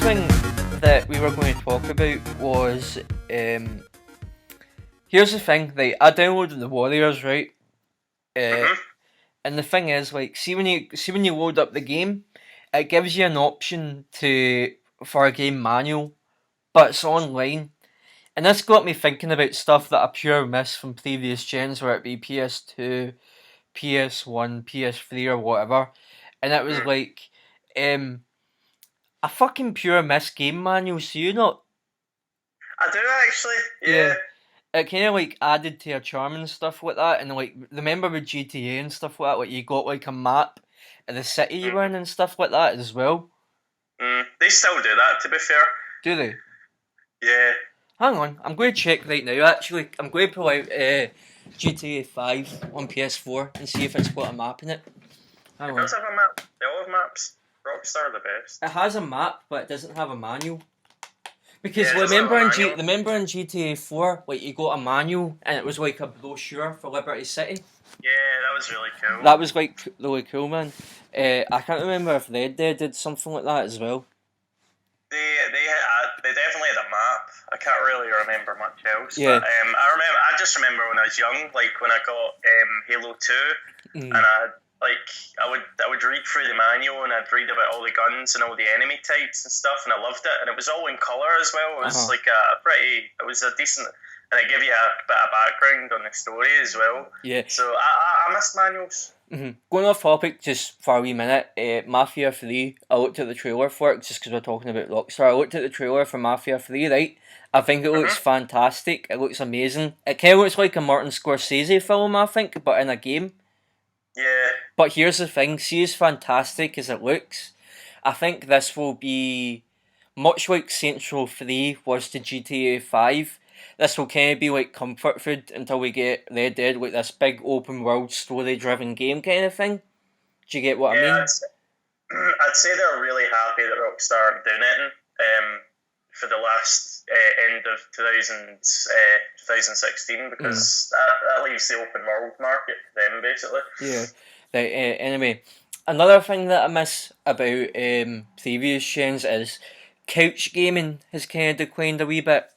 thing that we were going to talk about was here's the thing, right? I downloaded the Warriors, right? Mhm. And the thing is, like, see when you load up the game, it gives you an option to for a game manual, but it's online. And this got me thinking about stuff that I pure miss from previous gens, whether it be PS2, PS1, PS3, or whatever. And it was Mm. like, um, I fucking pure miss game manuals. So you not, I do actually. yeah. Yeah. It kind of like added to your charm and stuff like that. And like, remember with GTA and stuff like that, like you got like a map of the city you were Mm. in and stuff like that as well. They still do that. To be fair. Do they? Yeah. Hang on, I'm going to check right now. Actually, I'm going to pull out GTA 5 on PS4 and see if it's got a map in it. Hang It on. does have a map. They all have maps. Rockstar are the best. It has a map, but it doesn't have a manual. Because Yeah, it doesn't have a manual. remember in GTA 4, like you got a manual and it was like a brochure for Liberty City. Yeah, that was really cool. That was like really cool, man. I can't remember if Red Dead did something like that as well. They definitely had a map. I can't really remember much else, Yeah. but I just remember when I was young, like when I got Halo 2, and Mm. I would read through the manual and I'd read about all the guns and all the enemy types and stuff, and I loved it. And it was all in color as well. It was Uh-huh. like it was a decent, and it gave you a bit of background on the story as well. Yeah. So I missed manuals. Going off topic just for a wee minute, Mafia 3, I looked at the trailer for it just because we're talking about Rockstar. I looked at the trailer for Mafia 3, right? I think it looks Mhm. fantastic. It looks amazing. It kind of looks like a Martin Scorsese film, I think, but in a game. Yeah. But here's the thing, see as fantastic as it looks, I think this will be much like Saints Row 3 was to GTA 5. This will kind of be like comfort food until we get Red Dead, like this big open world story driven game kind of thing. Do you get what I Yeah, mean? I'd say they're really happy that Rockstar aren't doing it for the last end of 2016 Mm, because that leaves the open world market for them basically. yeah. Right, anyway, another thing that I miss about previous gens is couch gaming has kind of declined a wee bit.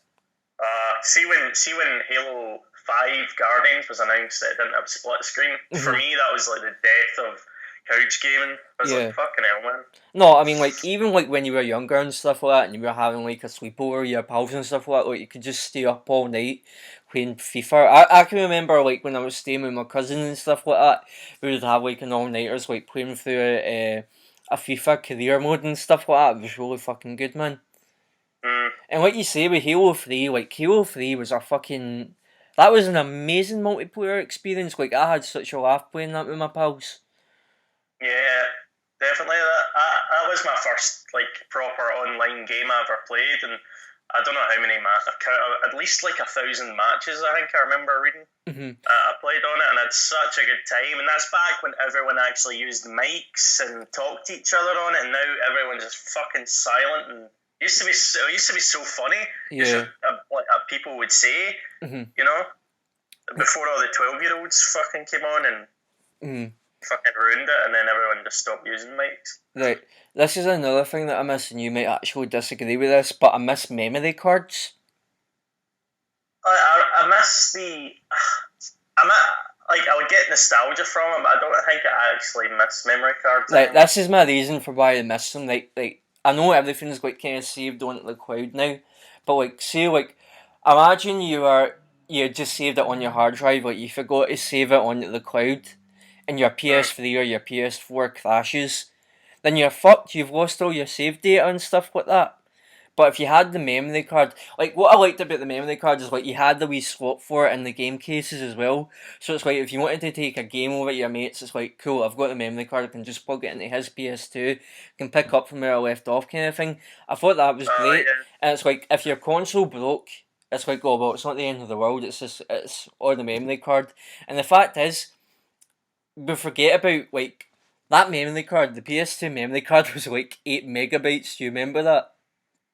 See when Halo 5 Guardians was announced that it didn't have split screen. For Mhm. me, that was like the death of couch gaming. I was like, Yeah. fucking hell, man. No, I mean like even like when you were younger and stuff like that, and you were having like a sleepover with your pals and stuff like that, like you could just stay up all night playing FIFA. I can remember like when I was staying with my cousin and stuff like that, we would have like an all nighters like playing through a FIFA career mode and stuff like that. It was really fucking good, man. Mm, And like you say with Halo 3, like Halo 3 was a fucking that was an amazing multiplayer experience. Like I had such a laugh playing that with my pals. yeah, definitely. That was my first like proper online game I ever played, and I don't know how many at least like 1,000 matches. I think I remember reading. Hmm. I played on it and had such a good time. And that's back when everyone actually used mics and talked to each other on it. And now everyone's just fucking silent. And it used to be so funny. Just Yeah. people would say, Hmm. you know, before all the 12-year-olds fucking came on and Hmm. fucking ruined it, and then everyone just stopped using mics. Right. This is another thing that I miss, and you might actually disagree with this, but I miss memory cards. I miss the. I miss, like I would get nostalgia from it, but I don't think I actually miss memory cards Like anymore. this is my reason for why I miss them. Like I know everything's like kind of saved onto the cloud now, but like say like imagine you just saved it on your hard drive, like you forgot to save it onto the cloud, and your Mm. PS3 or your PS4 crashes, then you're fucked. You've lost all your save data and stuff like that. But if you had the memory card, like what I liked about the memory card is like you had the wee slot for it in the game cases as well. So it's like if you wanted to take a game over to your mates, it's like cool. I've got the memory card. I can just plug it into his PS2, can pick up from where I left off, kind of thing. I thought that was great. Yeah. And it's like if your console broke, it's like oh well, it's not the end of the world. It's just it's on the memory card. And the fact is, we forget about like that memory card. The PS2 memory card was like 8 megabytes. Do you remember that?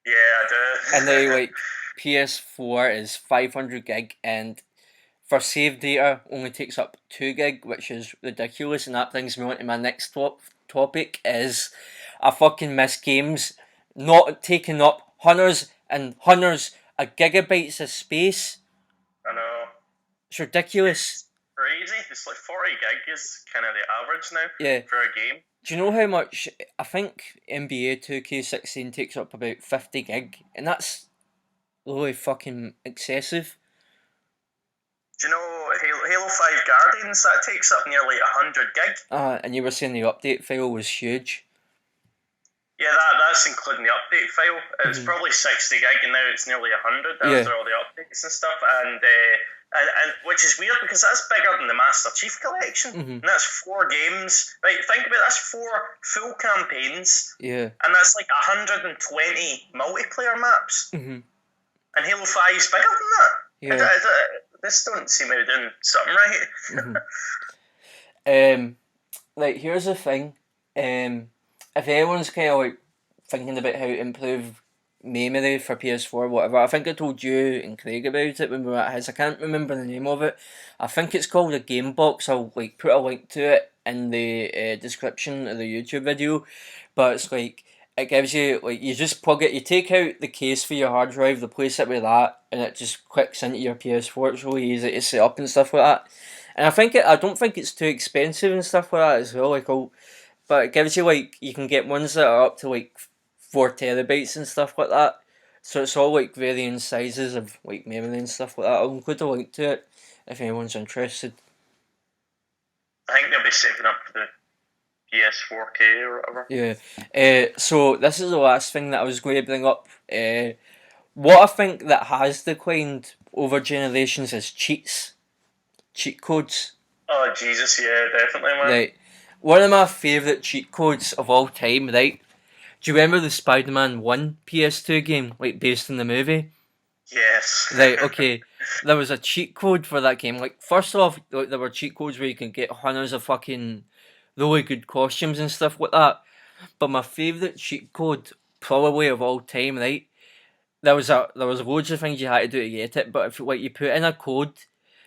Yeah, I And now do. like PS4 is 500 gig, and for save data only takes up 2 gig, which is ridiculous. And that brings me on to my next topic is I fucking miss games not taking up hundreds and hundreds of gigabytes of space. I know. It's ridiculous. It's crazy. It's like 40 gig is kind of the average now Yeah. for a game. Do you know how much? I think NBA 2K16 takes up about 50 gig, and that's really fucking excessive. Do you know Halo 5 Guardians? That takes up nearly 100 gig. And you were saying the update file was huge. Yeah, that's including the update file. It was probably 60 gig, and now it's nearly 100 after all the updates and stuff. And which is weird because that's bigger than the Master Chief Collection, and that's 4 games. Right, think about it, that's 4 full campaigns. Yeah. And that's like 120 multiplayer maps. And Halo 5 is bigger than that. Yeah. This don't seem to be doing something right. Like, here's the thing. If anyone's kind of like thinking about how to improve memory for PS4, whatever, I think I told you and Craig about it when we were at his. I can't remember the name of it. I think it's called a Game Box. I'll like put a link to it in the description of the YouTube video. But it's like, it gives you, like, you just plug it, you take out the case for your hard drive, replace it with that, and it just clicks into your PS4. It's really easy to set up and stuff like that. And I don't think it's too expensive and stuff like that as well. Like, but it gives you, like, you can get ones that are up to like 4 terabytes and stuff like that. So it's all like varying sizes of like memory and stuff like that. I'll include a link to it if anyone's interested. I think they'll be saving up for the PS4K or whatever. Yeah. So this is the last thing that I was going to bring up. What I think that has declined over generations is cheat codes. Oh Jesus, yeah, definitely, man. Right. One of my favourite cheat codes of all time, right? Do you remember the Spider-Man 1 PS2 game, like based on the movie? Yes. Right, okay. There was a cheat code for that game. Like, first off, like, there were cheat codes where you could get hundreds of fucking really good costumes and stuff like that. But my favourite cheat code, probably of all time, right? There was loads of things you had to do to get it, but if like you put in a code,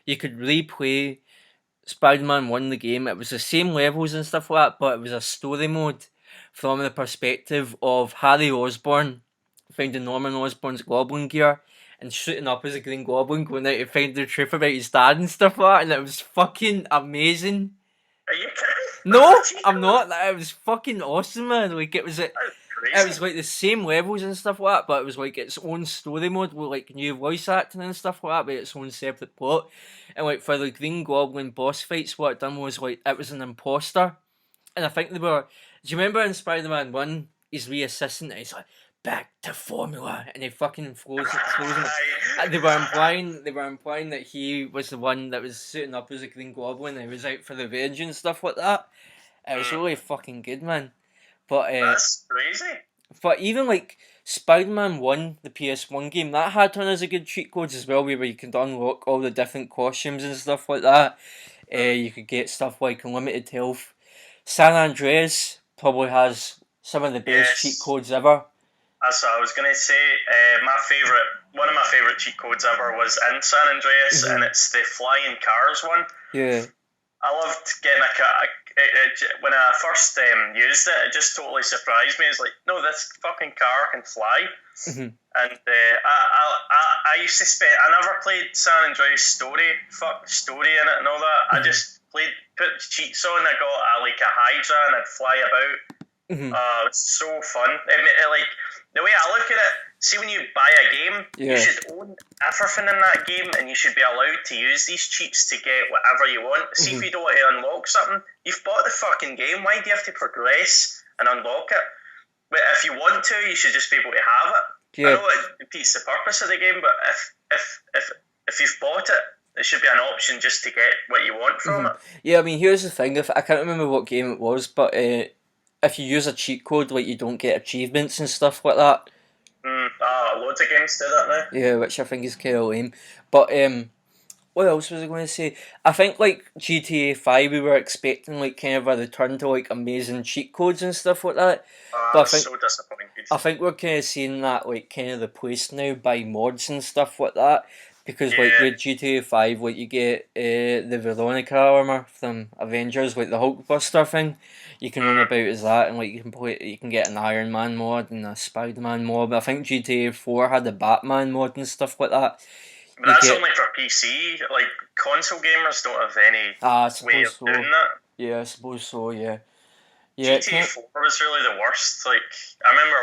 you could replay Spider-Man 1 the game. It was the same levels and stuff like that, but it was a story mode from the perspective of Harry Osborn finding Norman Osborn's Goblin gear and shooting up as a Green Goblin, going out to find the truth about his dad and stuff like that, and it was fucking amazing. Are you kidding? No, I'm not. It was fucking awesome, man. Like, it was Crazy. it was like the same levels and stuff like that, but it was like its own story mode with like new voice acting and stuff like that, but its own separate plot. And like for the Green Goblin boss fights, what it done was like it was an imposter, and I think they were. Do you remember in Spider-Man 1, he's reassisting and he's like, back to formula, and he fucking flows him. And they were implying that he was the one that was suiting up as a Green Goblin and he was out for revenge and stuff like that. It was really fucking good, man. But that's crazy. But even like Spider-Man 1, the PS1 game, that had tons of good cheat codes as well, where you could unlock all the different costumes and stuff like that. You could get stuff like unlimited health. San Andreas probably has some of the best cheat codes ever. That's what I was going to say. One of my favourite cheat codes ever was in San Andreas, and it's the flying cars one. Yeah. I loved getting a car. When I first used it, it just totally surprised me. It's like, no, this fucking car can fly. And I used to spend. I never played San Andreas story in it and all that. I just put cheats on. I got like a Hydra and I'd fly about. It's so fun. Like the way I look at it. See, when you buy a game, you should own everything in that game, and you should be allowed to use these cheats to get whatever you want. See, if you don't want to unlock something, you've bought the fucking game. Why do you have to progress and unlock it? But if you want to, you should just be able to have it. I know it defeats the purpose of the game, but if you've bought it, it should be an option just to get what you want from it. Yeah, I mean, here's the thing. I can't remember what game it was, but if you use a cheat code, like, you don't get achievements and stuff like that. Loads of games do that now. Yeah, which I think is kind of lame. But what else was I going to say? I think like GTA 5, we were expecting like kind of a return to like amazing cheat codes and stuff like that. But I think so disappointed. I think we're kind of seeing that like kind of replaced now by mods and stuff like that. Because Yeah. like with GTA 5, like you get the Veronica armor from Avengers, like the Hulkbuster thing. You can run about as that, and like you can get an Iron Man mod and a Spider Man mod. But I think GTA 4 had the Batman mod and stuff like that. But that's only for PC. Like console gamers don't have any I way suppose of so. doing that. Yeah, I suppose so. Yeah. Yeah. GTA 4 was really the worst. Like I remember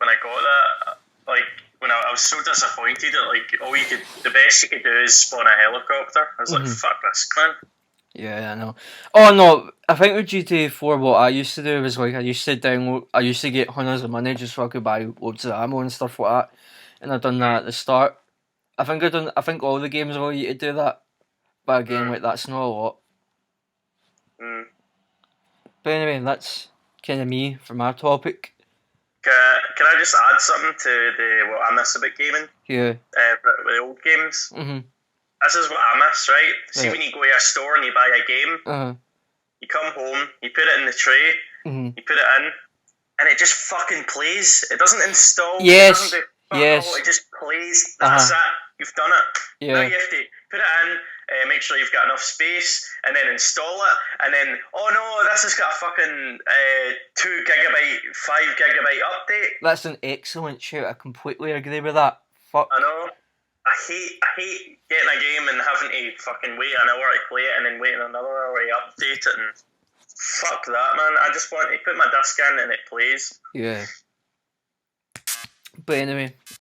when I got that, like when I was so disappointed that like the best you could do is spawn a helicopter. I was like, fuck this, man. Yeah, I know. Oh no, I think with GTA 4, what I used to do was like I used to get hundreds of money just so I could buy loads of ammo and stuff like that, and I done that at the start. I think all the games allow you to do that, but again, like that's not a lot. Mm. But anyway, that's kind of me for my topic. Can I just add something to what I miss about gaming? Yeah. With the old games. Mhm. This is what I miss, right? See, Yeah. when you go to a store and you buy a game, you come home, you put it in the tray, you put it in, and it just fucking plays. It doesn't install. Yes. It doesn't do fuck Yes. all, it just plays. That's it. You've done it. Yeah. Now you have to put it in, make sure you've got enough space, and then install it, and then, oh no, this has got a fucking 2 gigabyte, 5 gigabyte update. That's an excellent shout. I completely agree with that. Fuck. I know. I hate getting a game and having to fucking wait an hour to play it and then waiting another hour to update it, and fuck that, man. I just want to put my disc in and it plays. Yeah. But anyway,